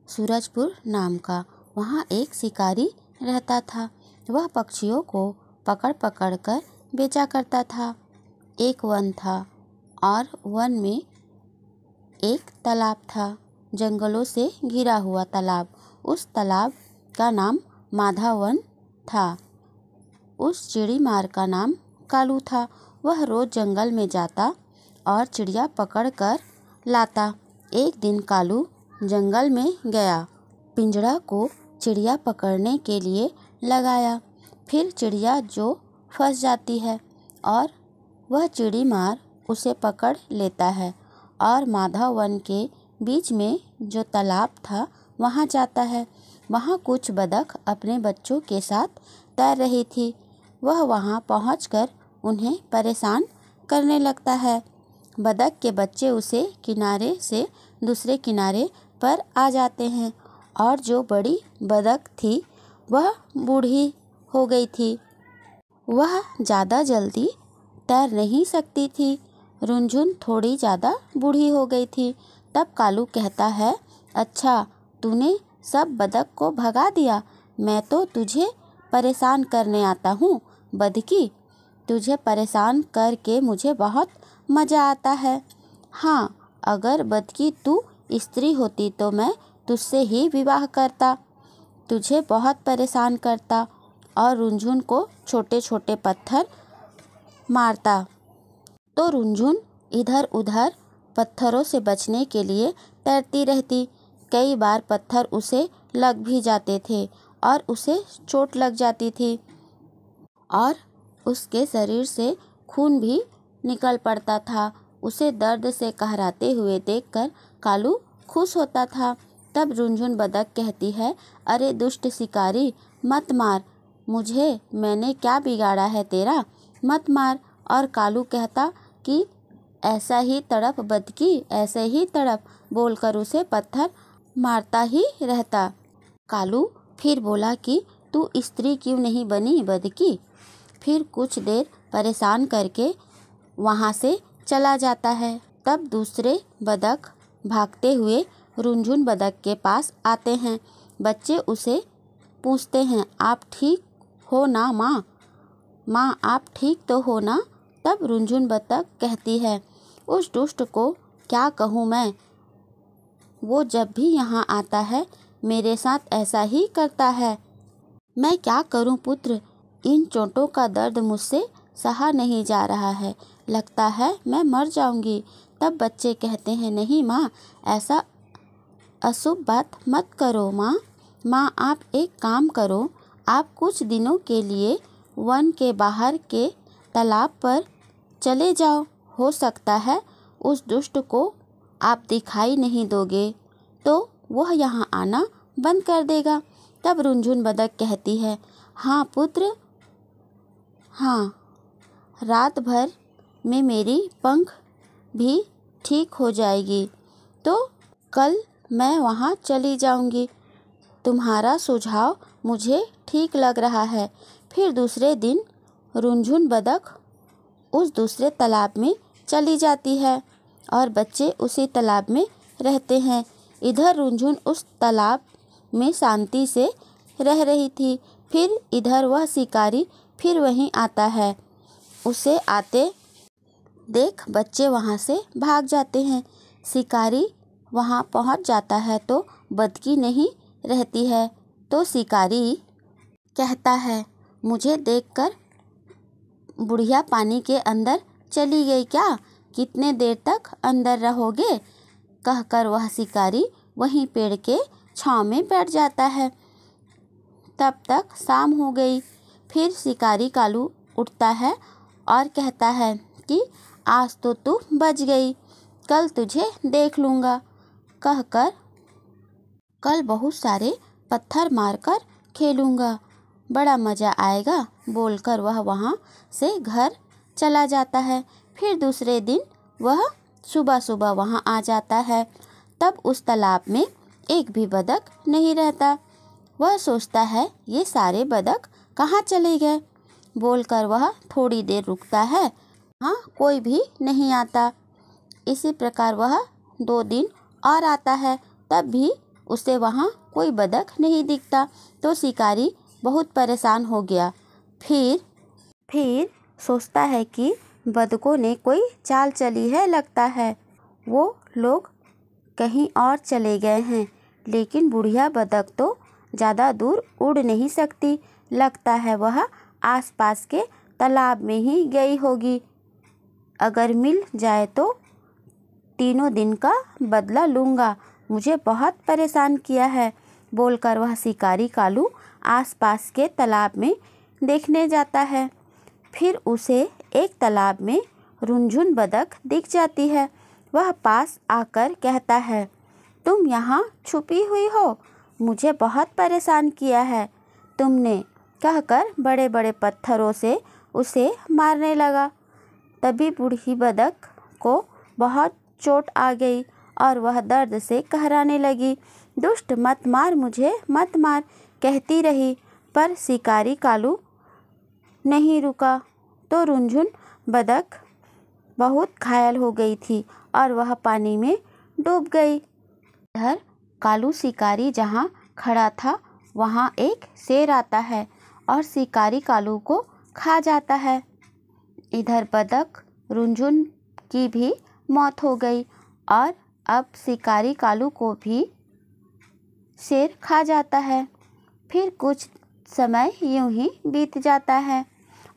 सूरजपुर नाम का। वहाँ एक शिकारी रहता था। वह पक्षियों को पकड़ पकड़ कर बेचा करता था। एक वन था और वन में एक तालाब था, जंगलों से घिरा हुआ तालाब। उस तालाब का नाम माधवन था। उस चिड़ीमार का नाम कालू था। वह रोज जंगल में जाता और चिड़िया पकड़ कर लाता। एक दिन कालू जंगल में गया, पिंजड़ा को चिड़िया पकड़ने के लिए लगाया। फिर चिड़िया जो फंस जाती है और वह चिड़ीमार उसे पकड़ लेता है और माधव वन के बीच में जो तालाब था वहाँ जाता है। वहाँ कुछ बतख अपने बच्चों के साथ तैर रही थी। वह वहाँ पहुँचकर उन्हें परेशान करने लगता है। बतख के बच्चे उसे किनारे से दूसरे किनारे पर आ जाते हैं और जो बड़ी बतख थी वह बूढ़ी हो गई थी। वह ज़्यादा जल्दी तैर नहीं सकती थी। रुनझुन थोड़ी ज़्यादा बूढ़ी हो गई थी। तब कालू कहता है, अच्छा तूने सब बतख को भगा दिया। मैं तो तुझे परेशान करने आता हूँ बदकी। तुझे परेशान करके मुझे बहुत मज़ा आता है। हाँ, अगर बदकी तू स्त्री होती तो मैं तुझसे ही विवाह करता, तुझे बहुत परेशान करता और रुनझुन को छोटे छोटे पत्थर मारता। तो रुनझुन इधर उधर पत्थरों से बचने के लिए तैरती रहती। कई बार पत्थर उसे लग भी जाते थे और उसे चोट लग जाती थी और उसके शरीर से खून भी निकल पड़ता था। उसे दर्द से कहराते हुए देखकर कालू खुश होता था। तब रुनझुन बतख कहती है, अरे दुष्ट शिकारी, मत मार मुझे, मैंने क्या बिगाड़ा है तेरा, मत मार। और कालू कहता कि ऐसा ही तड़प बदकी, ऐसे ही तड़प, बोलकर उसे पत्थर मारता ही रहता। कालू फिर बोला कि तू स्त्री क्यों नहीं बनी बदकी। फिर कुछ देर परेशान करके वहाँ से चला जाता है। तब दूसरे बतख भागते हुए रुनझुन बतख के पास आते हैं। बच्चे उसे पूछते हैं, आप ठीक हो ना माँ, माँ आप ठीक तो हो ना। तब रुनझुन बतख कहती है, उस दुष्ट को क्या कहूँ मैं, वो जब भी यहाँ आता है मेरे साथ ऐसा ही करता है। मैं क्या करूँ पुत्र, इन चोटों का दर्द मुझसे सहा नहीं जा रहा है, लगता है मैं मर जाऊंगी। तब बच्चे कहते हैं, नहीं माँ, ऐसा अशुभ बात मत करो माँ। माँ आप एक काम करो, आप कुछ दिनों के लिए वन के बाहर के तालाब पर चले जाओ। हो सकता है उस दुष्ट को आप दिखाई नहीं दोगे तो वह यहाँ आना बंद कर देगा। तब रुनझुन बतख कहती है, हाँ पुत्र, हाँ, रात भर में मेरी पंख भी ठीक हो जाएगी तो कल मैं वहाँ चली जाऊँगी। तुम्हारा सुझाव मुझे ठीक लग रहा है। फिर दूसरे दिन रुनझुन बतख उस दूसरे तालाब में चली जाती है और बच्चे उसी तालाब में रहते हैं। इधर रुनझुन उस तालाब में शांति से रह रही थी। फिर इधर वह शिकारी फिर वहीं आता है। उसे आते देख बच्चे वहाँ से भाग जाते हैं। शिकारी वहाँ पहुँच जाता है तो बदकी नहीं रहती है। तो शिकारी कहता है, मुझे देखकर बुढ़िया पानी के अंदर चली गई क्या, कितने देर तक अंदर रहोगे। कहकर वह शिकारी वहीं पेड़ के छांव में बैठ जाता है। तब तक शाम हो गई। फिर शिकारी कालू उठता है और कहता है कि आज तो तू बच गई, कल तुझे देख लूँगा। कहकर कल बहुत सारे पत्थर मारकर खेलूँगा, बड़ा मज़ा आएगा, बोलकर वह वहाँ से घर चला जाता है। फिर दूसरे दिन वह सुबह सुबह वहाँ आ जाता है। तब उस तालाब में एक भी बतख नहीं रहता। वह सोचता है, ये सारे बतख कहाँ चले गए, बोलकर वह थोड़ी देर रुकता है। हाँ, कोई भी नहीं आता। इसी प्रकार वह 2 दिन और आता है, तब भी उसे वहाँ कोई बतख नहीं दिखता तो शिकारी बहुत परेशान हो गया। फिर सोचता है कि बतखों ने कोई चाल चली है, लगता है वो लोग कहीं और चले गए हैं। लेकिन बुढ़िया बतख तो ज़्यादा दूर उड़ नहीं सकती, लगता है वह आसपास के तालाब में ही गई होगी। अगर मिल जाए तो 3 दिन का बदला लूँगा, मुझे बहुत परेशान किया है, बोलकर वह शिकारी कालू आसपास के तालाब में देखने जाता है। फिर उसे एक तालाब में रुनझुन बतख दिख जाती है। वह पास आकर कहता है, तुम यहाँ छुपी हुई हो, मुझे बहुत परेशान किया है तुमने, कहकर बड़े बड़े पत्थरों से उसे मारने लगा। तभी बूढ़ी बतख को बहुत चोट आ गई और वह दर्द से कहराने लगी। दुष्ट, मत मार मुझे, मत मार, कहती रही, पर शिकारी कालू नहीं रुका तो रुनझुन बतख बहुत घायल हो गई थी और वह पानी में डूब गई। इधर कालू शिकारी जहाँ खड़ा था वहाँ एक शेर आता है और शिकारी कालू को खा जाता है। इधर बतख रुनझुन की भी मौत हो गई और अब शिकारी कालू को भी शेर खा जाता है। फिर कुछ समय यूं ही बीत जाता है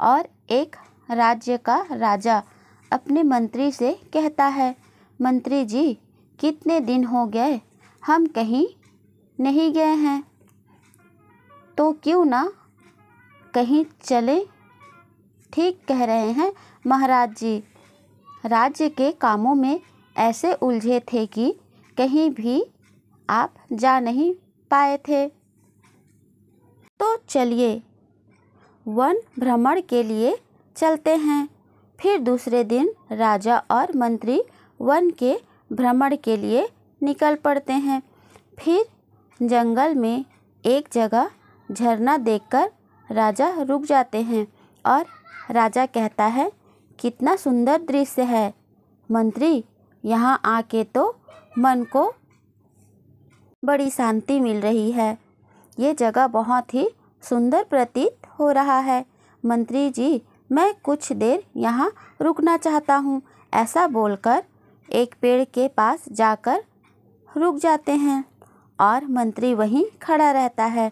और एक राज्य का राजा अपने मंत्री से कहता है, मंत्री जी, कितने दिन हो गए हम कहीं नहीं गए हैं, तो क्यों ना कहीं चलें। ठीक कह रहे हैं महाराज जी, राज्य के कामों में ऐसे उलझे थे कि कहीं भी आप जा नहीं पाए थे। तो चलिए वन भ्रमण के लिए चलते हैं। फिर दूसरे दिन राजा और मंत्री वन के भ्रमण के लिए निकल पड़ते हैं। फिर जंगल में एक जगह झरना देखकर राजा रुक जाते हैं और राजा कहता है, कितना सुंदर दृश्य है मंत्री, यहाँ आके तो मन को बड़ी शांति मिल रही है। ये जगह बहुत ही सुंदर प्रतीत हो रहा है। मंत्री जी, मैं कुछ देर यहाँ रुकना चाहता हूँ। ऐसा बोलकर एक पेड़ के पास जाकर रुक जाते हैं और मंत्री वहीं खड़ा रहता है।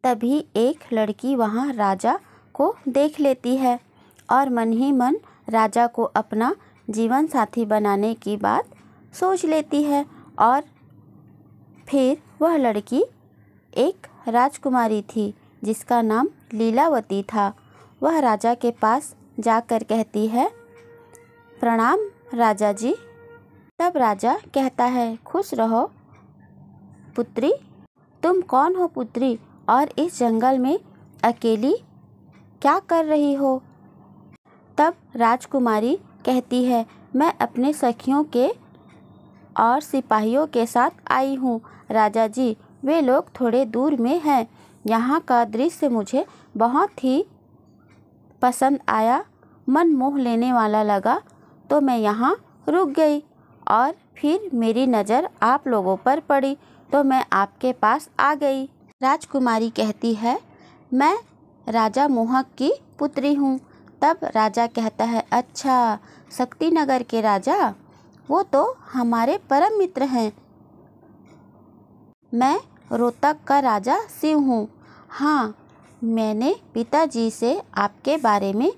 तभी एक लड़की वहाँ राजा को देख लेती है और मन ही मन राजा को अपना जीवन साथी बनाने की बात सोच लेती है। और फिर वह लड़की एक राजकुमारी थी जिसका नाम लीलावती था। वह राजा के पास जाकर कहती है, प्रणाम राजा जी। तब राजा कहता है, खुश रहो पुत्री। तुम कौन हो पुत्री, और इस जंगल में अकेली क्या कर रही हो। तब राजकुमारी कहती है, मैं अपने सखियों के और सिपाहियों के साथ आई हूँ राजा जी, वे लोग थोड़े दूर में हैं। यहाँ का दृश्य मुझे बहुत ही पसंद आया, मन मोह लेने वाला लगा, तो मैं यहाँ रुक गई और फिर मेरी नज़र आप लोगों पर पड़ी तो मैं आपके पास आ गई। राजकुमारी कहती है, मैं राजा मोहक की पुत्री हूँ। तब राजा कहता है, अच्छा, शक्तिनगर के राजा, वो तो हमारे परम मित्र हैं। मैं रोहतक का राजा शिव हूँ। हाँ, मैंने पिताजी से आपके बारे में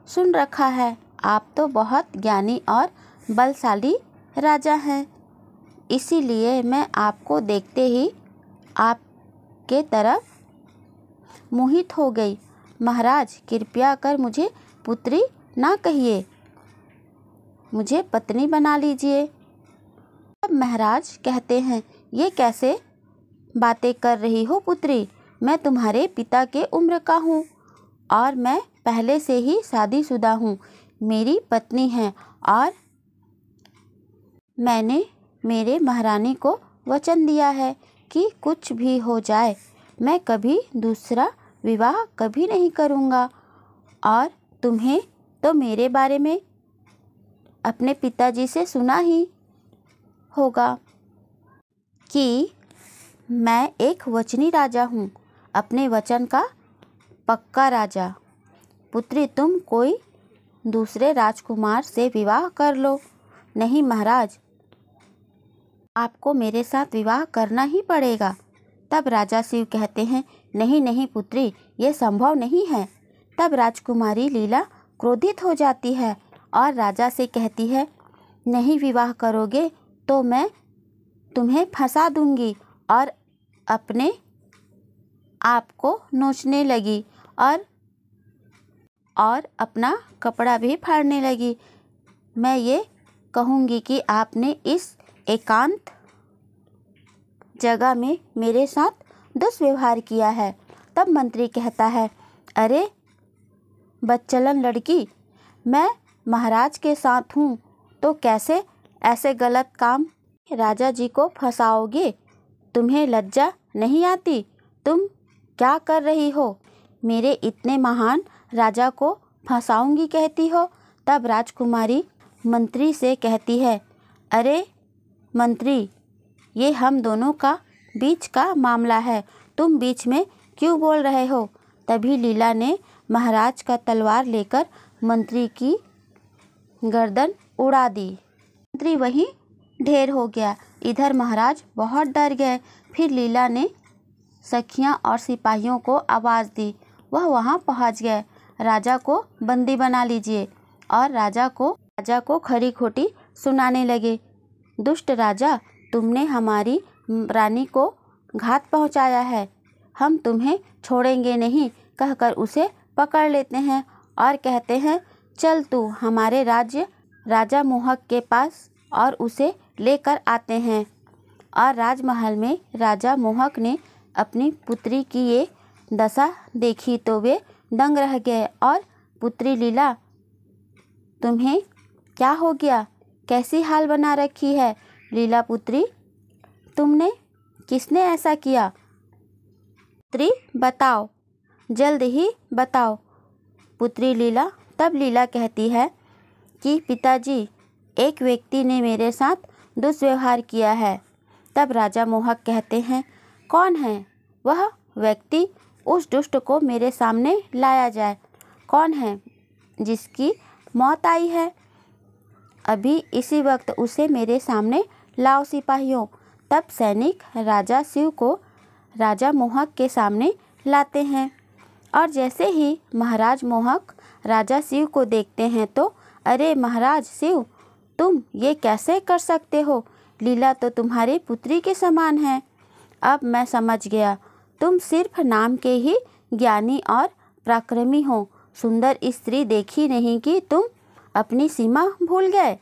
सुन रखा है। आप तो बहुत ज्ञानी और बलशाली राजा हैं, इसीलिए मैं आपको देखते ही आपके तरफ मोहित हो गई। महाराज, कृपया कर मुझे पुत्री ना कहिए, मुझे पत्नी बना लीजिए। अब महाराज कहते हैं, ये कैसे बातें कर रही हो पुत्री, मैं तुम्हारे पिता के उम्र का हूँ और मैं पहले से ही शादीशुदा हूँ। मेरी पत्नी है और मैंने मेरे महारानी को वचन दिया है कि कुछ भी हो जाए मैं कभी दूसरा विवाह कभी नहीं करूँगा। और तुम्हें तो मेरे बारे में अपने पिताजी से सुना ही होगा कि मैं एक वचनी राजा हूँ, अपने वचन का पक्का राजा। पुत्री, तुम कोई दूसरे राजकुमार से विवाह कर लो। नहीं महाराज, आपको मेरे साथ विवाह करना ही पड़ेगा। तब राजा शिव कहते हैं, नहीं नहीं पुत्री, ये संभव नहीं है। तब राजकुमारी लीला क्रोधित हो जाती है और राजा से कहती है, नहीं विवाह करोगे तो मैं तुम्हें फंसा दूंगी, और अपने आप को नोचने लगी और अपना कपड़ा भी फाड़ने लगी। मैं ये कहूँगी कि आपने इस एकांत जगह में मेरे साथ दुष्व्यवहार किया है। तब मंत्री कहता है, अरे बच्चलन लड़की, मैं महाराज के साथ हूँ तो कैसे ऐसे गलत काम राजा जी को फंसाओगे? तुम्हें लज्जा नहीं आती? तुम क्या कर रही हो? मेरे इतने महान राजा को फंसाऊंगी कहती हो? तब राजकुमारी मंत्री से कहती है, अरे मंत्री, ये हम दोनों का बीच का मामला है, तुम बीच में क्यों बोल रहे हो? तभी लीला ने महाराज का तलवार लेकर मंत्री की गर्दन उड़ा दी। मंत्री वहीं ढेर हो गया। इधर महाराज बहुत डर गए। फिर लीला ने सखियां और सिपाहियों को आवाज़ दी। वह वहां पहुंच गए। राजा को बंदी बना लीजिए, और राजा को खरी खोटी सुनाने लगे। दुष्ट राजा, तुमने हमारी रानी को घात पहुंचाया है, हम तुम्हें छोड़ेंगे नहीं, कहकर उसे पकड़ लेते हैं और कहते हैं, चल तू हमारे राज्य राजा मोहक के पास, और उसे लेकर आते हैं। और राजमहल में राजा मोहक ने अपनी पुत्री की ये दशा देखी तो वे दंग रह गए। और पुत्री लीला, तुम्हें क्या हो गया? कैसी हाल बना रखी है? लीला पुत्री, तुमने किसने ऐसा किया? पुत्री बताओ, जल्द ही बताओ। पुत्री लीला, तब लीला कहती है कि पिताजी, एक व्यक्ति ने मेरे साथ दुष्व्यवहार किया है। तब राजा मोहक कहते हैं, कौन है वह व्यक्ति? उस दुष्ट को मेरे सामने लाया जाए। कौन है जिसकी मौत आई है? अभी इसी वक्त उसे मेरे सामने लाओ सिपाहियों। तब सैनिक राजा शिव को राजा मोहक के सामने लाते हैं। और जैसे ही महाराज मोहक राजा शिव को देखते हैं तो, अरे महाराज शिव, तुम ये कैसे कर सकते हो? लीला तो तुम्हारी पुत्री के समान है। अब मैं समझ गया, तुम सिर्फ नाम के ही ज्ञानी और पराक्रमी हो। सुंदर स्त्री देखी नहीं कि तुम अपनी सीमा भूल गए।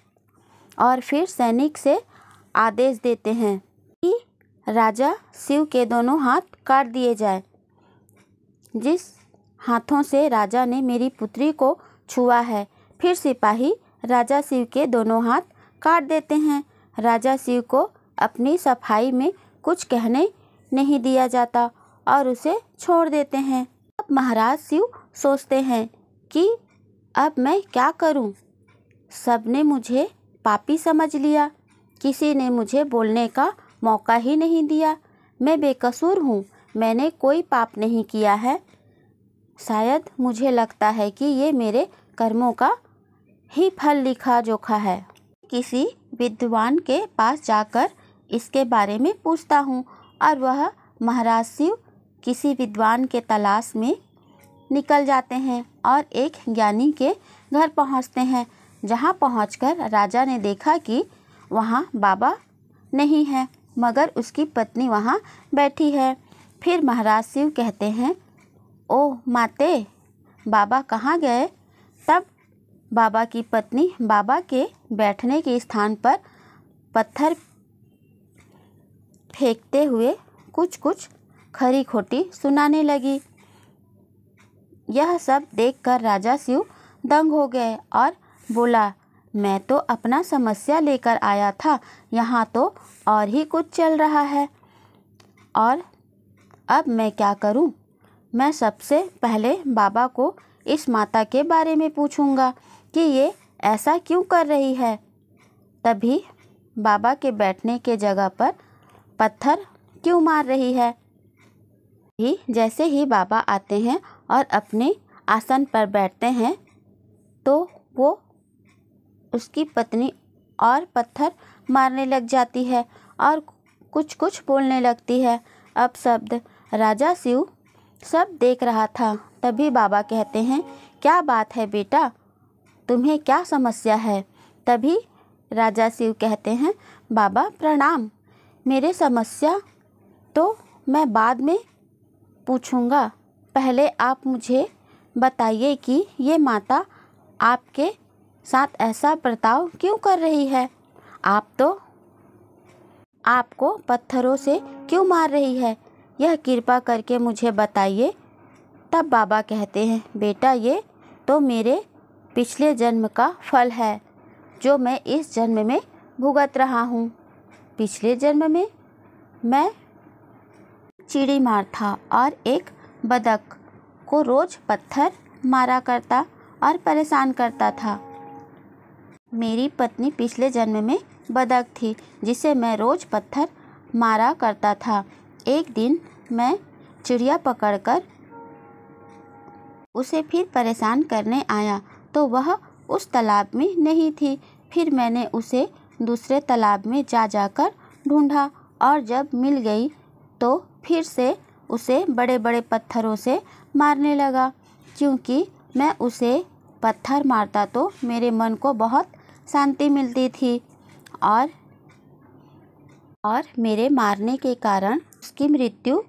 और फिर सैनिक से आदेश देते हैं कि राजा शिव के दोनों हाथ काट दिए जाए। जिस हाथों से राजा ने मेरी पुत्री को छुआ है। फिर सिपाही राजा शिव के दोनों हाथ काट देते हैं। राजा शिव को अपनी सफाई में कुछ कहने नहीं दिया जाता और उसे छोड़ देते हैं। अब महाराज शिव सोचते हैं कि अब मैं क्या करूं? सबने मुझे पापी समझ लिया, किसी ने मुझे बोलने का मौका ही नहीं दिया। मैं बेकसूर हूँ, मैंने कोई पाप नहीं किया है। शायद मुझे लगता है कि ये मेरे कर्मों का ही फल लिखा जोखा है। किसी विद्वान के पास जाकर इसके बारे में पूछता हूँ, और वह महाराज शिव किसी विद्वान के तलाश में निकल जाते हैं और एक ज्ञानी के घर पहुँचते हैं। जहाँ पहुँचकर राजा ने देखा कि वहाँ बाबा नहीं है, मगर उसकी पत्नी वहाँ बैठी है। फिर महाराज शिव कहते हैं, ओह माते, बाबा कहाँ गए? तब बाबा की पत्नी बाबा के बैठने के स्थान पर पत्थर फेंकते हुए कुछ खरी खोटी सुनाने लगी। यह सब देखकर राजा शिव दंग हो गए और बोला, मैं तो अपना समस्या लेकर आया था, यहाँ तो और ही कुछ चल रहा है। और अब मैं क्या करूं? मैं सबसे पहले बाबा को इस माता के बारे में पूछूंगा कि ये ऐसा क्यों कर रही है। तभी बाबा के बैठने के जगह पर पत्थर क्यों मार रही है। जैसे ही बाबा आते हैं और अपने आसन पर बैठते हैं तो वो उसकी पत्नी और पत्थर मारने लग जाती है और कुछ कुछ बोलने लगती है। अब शब्द राजा शिव सब देख रहा था। तभी बाबा कहते हैं, क्या बात है बेटा, तुम्हें क्या समस्या है। तभी राजा शिव कहते हैं, बाबा प्रणाम, मेरे समस्या तो मैं बाद में पूछूंगा, पहले आप मुझे बताइए कि ये माता आपके साथ ऐसा बर्ताव क्यों कर रही है। आपको पत्थरों से क्यों मार रही है, यह कृपा करके मुझे बताइए। तब बाबा कहते हैं, बेटा ये तो मेरे पिछले जन्म का फल है जो मैं इस जन्म में भुगत रहा हूँ। पिछले जन्म में मैं चिड़ी मार था और एक बतख को रोज पत्थर मारा करता और परेशान करता था। मेरी पत्नी पिछले जन्म में बतख थी जिसे मैं रोज पत्थर मारा करता था। एक दिन मैं चिड़िया पकड़कर उसे फिर परेशान करने आया तो वह उस तालाब में नहीं थी। फिर मैंने उसे दूसरे तालाब में जाकर ढूंढा और जब मिल गई तो फिर से उसे बड़े बड़े पत्थरों से मारने लगा। क्योंकि मैं उसे पत्थर मारता तो मेरे मन को बहुत शांति मिलती थी और मेरे मारने के कारण उसकी मृत्यु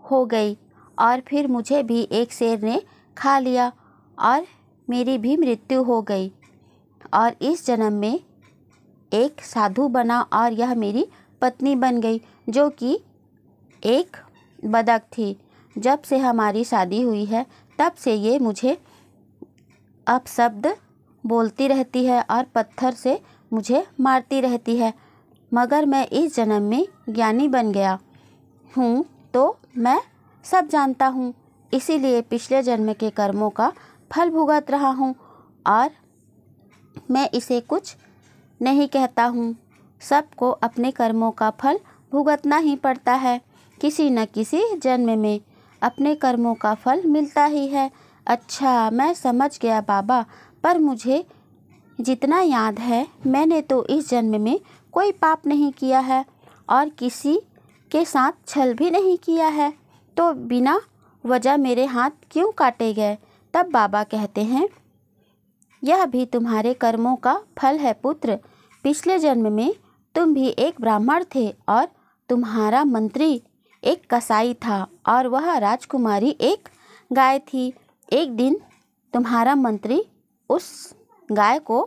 हो गई। और फिर मुझे भी एक शेर ने खा लिया और मेरी भी मृत्यु हो गई। और इस जन्म में एक साधु बना और यह मेरी पत्नी बन गई जो कि एक बतख थी। जब से हमारी शादी हुई है तब से ये मुझे अपशब्द बोलती रहती है और पत्थर से मुझे मारती रहती है। मगर मैं इस जन्म में ज्ञानी बन गया हूँ तो मैं सब जानता हूँ, इसीलिए पिछले जन्म के कर्मों का फल भुगत रहा हूँ और मैं इसे कुछ नहीं कहता हूँ। सबको अपने कर्मों का फल भुगतना ही पड़ता है। किसी न किसी जन्म में अपने कर्मों का फल मिलता ही है। अच्छा, मैं समझ गया बाबा, पर मुझे जितना याद है मैंने तो इस जन्म में कोई पाप नहीं किया है और किसी के साथ छल भी नहीं किया है, तो बिना वजह मेरे हाथ क्यों काटे गए। तब बाबा कहते हैं, यह भी तुम्हारे कर्मों का फल है पुत्र। पिछले जन्म में तुम भी एक ब्राह्मण थे और तुम्हारा मंत्री एक कसाई था और वह राजकुमारी एक गाय थी। एक दिन तुम्हारा मंत्री उस गाय को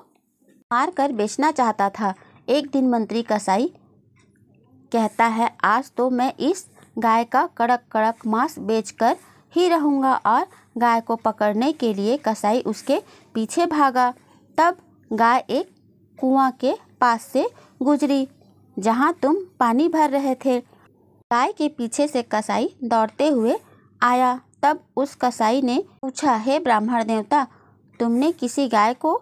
मार कर बेचना चाहता था। एक दिन मंत्री कसाई कहता है, आज तो मैं इस गाय का कड़क कड़क मांस बेचकर ही रहूँगा। और गाय को पकड़ने के लिए कसाई उसके पीछे भागा। तब गाय एक कुआं के पास से गुजरी जहाँ तुम पानी भर रहे थे। गाय के पीछे से कसाई दौड़ते हुए आया। तब उस कसाई ने पूछा, हे ब्राह्मण देवता, तुमने किसी गाय को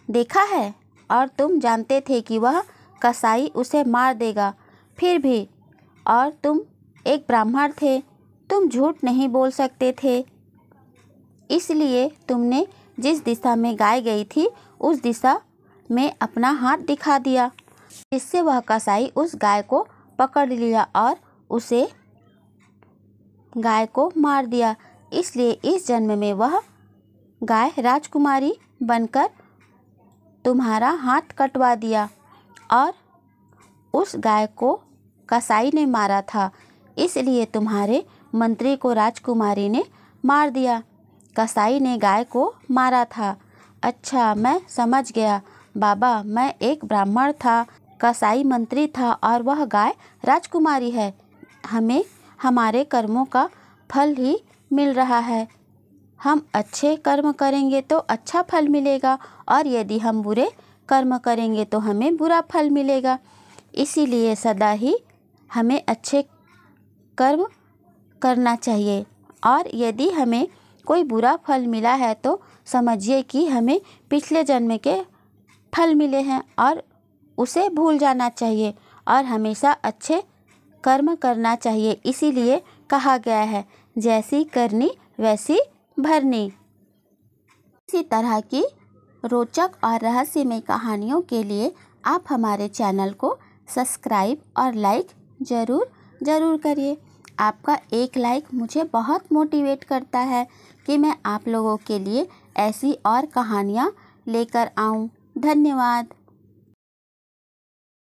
देखा है और तुम जानते थे कि वह कसाई उसे मार देगा, फिर भी और तुम एक ब्राह्मण थे, तुम झूठ नहीं बोल सकते थे, इसलिए तुमने जिस दिशा में गाय गई थी उस दिशा में अपना हाथ दिखा दिया, जिससे वह कसाई उस गाय को पकड़ लिया और उसे गाय को मार दिया। इसलिए इस जन्म में वह गाय राजकुमारी बनकर तुम्हारा हाथ कटवा दिया और उस गाय को कसाई ने मारा था, इसलिए तुम्हारे मंत्री को राजकुमारी ने मार दिया। कसाई ने गाय को मारा था। अच्छा, मैं समझ गया बाबा, मैं एक ब्राह्मण था, कसाई मंत्री था और वह गाय राजकुमारी है। हमें हमारे कर्मों का फल ही मिल रहा है। हम अच्छे कर्म करेंगे तो अच्छा फल मिलेगा और यदि हम बुरे कर्म करेंगे तो हमें बुरा फल मिलेगा। इसीलिए सदा ही हमें अच्छे कर्म करना चाहिए और यदि हमें कोई बुरा फल मिला है तो समझिए कि हमें पिछले जन्म के फल मिले हैं और उसे भूल जाना चाहिए और हमेशा अच्छे कर्म करना चाहिए, इसीलिए कहा गया है जैसी करनी वैसी भरनी। इसी तरह की रोचक और रहस्यमय कहानियों के लिए आप हमारे चैनल को सब्सक्राइब और लाइक ज़रूर करिए। आपका एक लाइक मुझे बहुत मोटिवेट करता है कि मैं आप लोगों के लिए ऐसी और कहानियाँ लेकर आऊँ। धन्यवाद।